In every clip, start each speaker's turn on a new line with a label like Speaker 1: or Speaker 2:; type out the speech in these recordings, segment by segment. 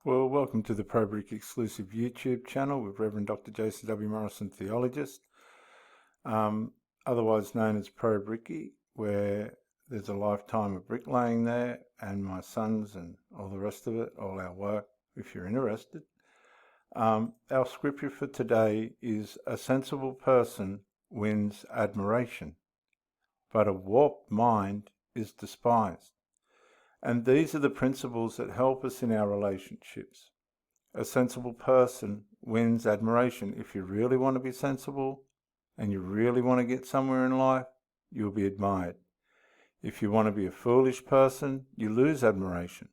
Speaker 1: Well, welcome to the ProBrick exclusive YouTube channel with Reverend Dr. Jason W. Morrison, theologist, otherwise known as ProBricky, where there's a lifetime of bricklaying there, and my sons and all the rest of it, all our work, if you're interested. Our scripture for today is, "A sensible person wins admiration, but a warped mind is despised." And these are the principles that help us in our relationships. A sensible person wins admiration. If you really want to be sensible and you really want to get somewhere in life, you'll be admired. If you want to be a foolish person, you lose admiration.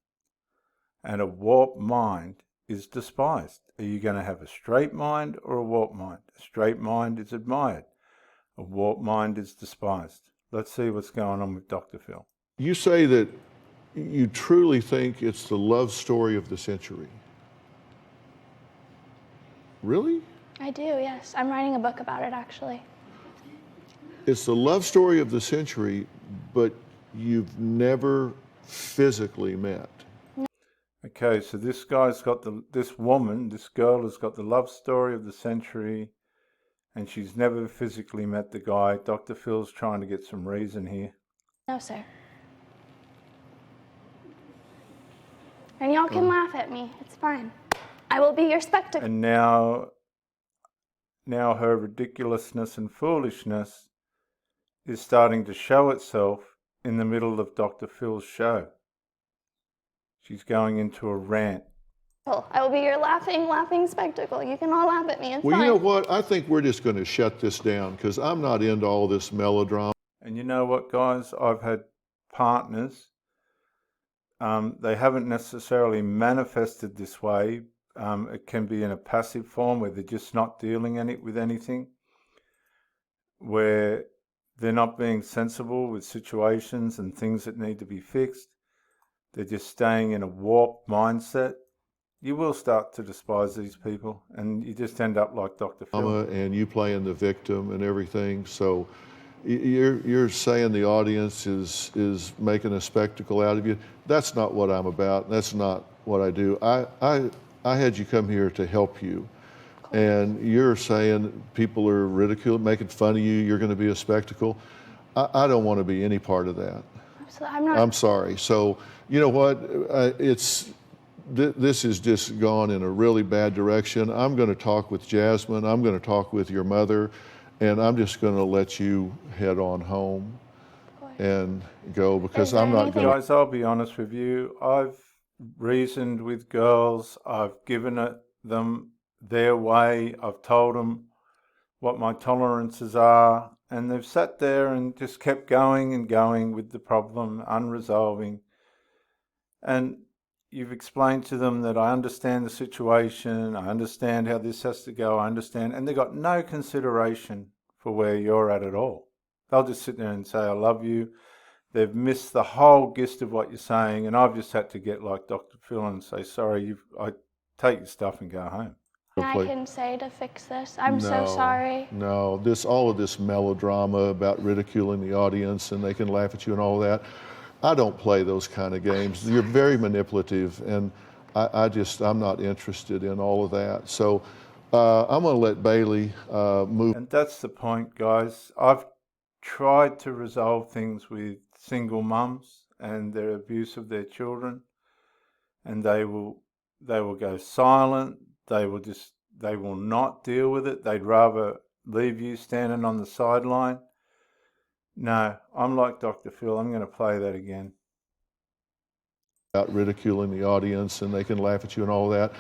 Speaker 1: And a warped mind is despised. Are you going to have a straight mind or a warped mind? A straight mind is admired. A warped mind is despised. Let's see what's going on with Dr. Phil.
Speaker 2: You say that you truly think it's the love story of the century. Really?
Speaker 3: I do, yes. I'm writing a book about it, actually.
Speaker 2: It's the love story of the century, but you've never physically met.
Speaker 1: Okay, so this girl has got the love story of the century, and she's never physically met the guy. Dr. Phil's trying to get some reason here.
Speaker 3: No, sir. And y'all can laugh at me. It's fine. I will be your spectacle.
Speaker 1: And now her ridiculousness and foolishness is starting to show itself in the middle of Dr. Phil's show. She's going into a rant.
Speaker 3: I will be your laughing spectacle. You can all laugh at me. It's
Speaker 2: Well,
Speaker 3: fine.
Speaker 2: you know what? I think we're just going to shut this down because I'm not into all this melodrama.
Speaker 1: And you know what, guys? I've had partners. They haven't necessarily manifested this way. It can be in a passive form where they're just not dealing with anything, where they're not being sensible with situations and things that need to be fixed. They're just staying in a warped mindset. You will start to despise these people, and you just end up like Dr. Phil.
Speaker 2: And you playing the victim and everything. So you're saying the audience is making a spectacle out of you. That's not what I'm about. That's not what I do. I had you come here to help you. And you're saying people are ridiculing, making fun of you, you're going to be a spectacle. I don't want to be any part of that.
Speaker 3: So I'm not.
Speaker 2: I'm sorry. So, you know what? This has just gone in a really bad direction. I'm going to talk with Jasmine. I'm going to talk with your mother. And I'm just going to let you head on home and go because I'm not going to.
Speaker 1: Guys, I'll be honest with you. I've reasoned with girls. I've given them their way. I've told them what my tolerances are. And they've sat there and just kept going and going with the problem, unresolving. And you've explained to them that I understand the situation, I understand how this has to go, I understand, and they've got no consideration for where you're at all. They'll just sit there and say, I love you. They've missed the whole gist of what you're saying, and I've just had to get like Dr. Phil and say, sorry, I take your stuff and go home.
Speaker 3: I can say to fix this. I'm so sorry.
Speaker 2: No, all of this melodrama about ridiculing the audience and they can laugh at you and all that. I don't play those kind of games. You're very manipulative, and I'm not interested in all of that. So I'm going to let Bailey move.
Speaker 1: And that's the point, guys. I've tried to resolve things with single mums and their abuse of their children, and they will go silent. They will not deal with it. They'd rather leave you standing on the sideline. No, I'm like Dr. Phil. I'm going to play that again.
Speaker 2: About ridiculing the audience and they can laugh at you and all that.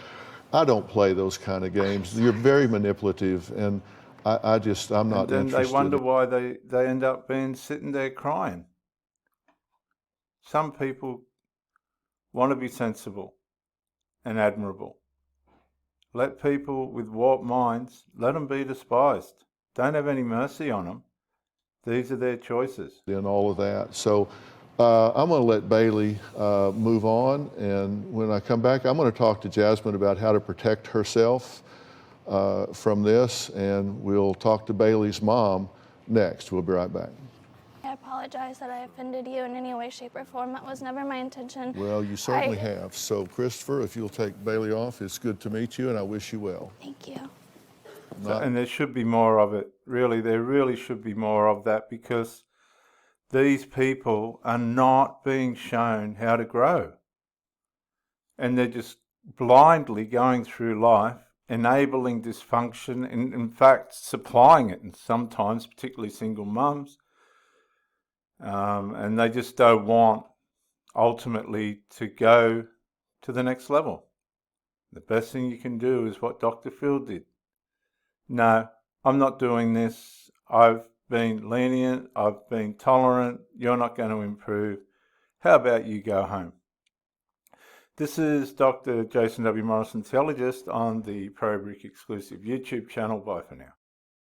Speaker 2: I don't play those kind of games. You're very manipulative, and I'm not interested.
Speaker 1: And then they wonder why they end up sitting there crying. Some people want to be sensible and admirable. Let people with warped minds, let them be despised. Don't have any mercy on them. These are their choices.
Speaker 2: And all of that. So I'm going to let Bailey move on. And when I come back, I'm going to talk to Jasmine about how to protect herself from this. And we'll talk to Bailey's mom next. We'll be right back.
Speaker 3: apologize that I offended you in any way, shape, or form. That was never my intention.
Speaker 2: Well, you certainly have. So, Christopher, if you'll take Bailey off, it's good to meet you, and I wish you well.
Speaker 3: Thank you.
Speaker 1: And there should be more of it. Really, there really should be more of that, because these people are not being shown how to grow. And they're just blindly going through life, enabling dysfunction, and in fact supplying it, and sometimes, particularly single mums. And they just don't want ultimately to go to the next level. The best thing you can do is what Dr. Phil did. No, I'm not doing this. I've been lenient. I've been tolerant. You're not going to improve. How about you go home? This is Dr. Jason W. Morrison, theologist, on the ProBrick exclusive YouTube channel. Bye for now.